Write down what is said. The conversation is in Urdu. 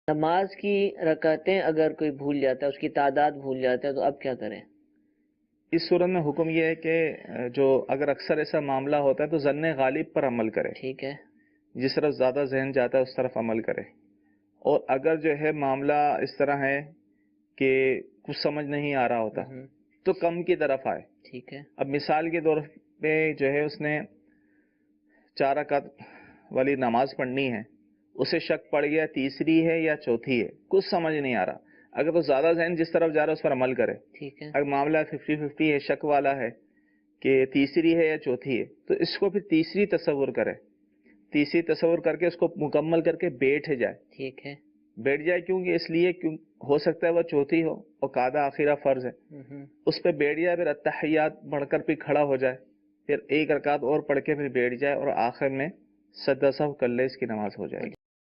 نماز کی رکعتیں اگر کوئی بھول جاتا ہے، اس کی تعداد بھول جاتا ہے، تو اب کیا کریں؟ اس صورت میں حکم یہ ہے کہ جو اگر اکثر ایسا معاملہ ہوتا ہے تو ظن غالب پر عمل کرے، ٹھیک ہے. جس طرف زیادہ ذہن جاتا ہے اس طرف عمل کرے. اور اگر جو ہے معاملہ اس طرح ہے کہ کچھ سمجھ نہیں آ رہا ہوتا تو کم کی طرف آئے. ٹھیک ہے. اب مثال کے طور پہ جو ہے اس نے 4 رکعت والی نماز پڑھنی ہے، اسے شک پڑ گیا تیسری ہے یا چوتھی ہے، کچھ سمجھ نہیں آ رہا. اگر تو زیادہ ذہن جس طرف جا رہا ہے اس پر عمل کرے. ٹھیک ہے. اگر معاملہ 50-50 ہے، شک والا ہے کہ تیسری ہے یا چوتھی ہے، تو اس کو پھر تیسری تصور کرے. تیسری تصور کر کے اس کو مکمل کر کے بیٹھ جائے. ٹھیک ہے. بیٹھ جائے کیونکہ اس لیے ہو سکتا ہے وہ چوتھی ہو اور قاعدہ آخرہ فرض ہے. اس پہ بیٹھ جائے، پھر اتحیات پڑھ کر پھر کھڑا ہو جائے، پھر 1 رکعت اور پڑھ کے پھر بیٹھ جائے اور آخر میں سجدہ سہو کر لے، اس کی نماز ہو جائے گی.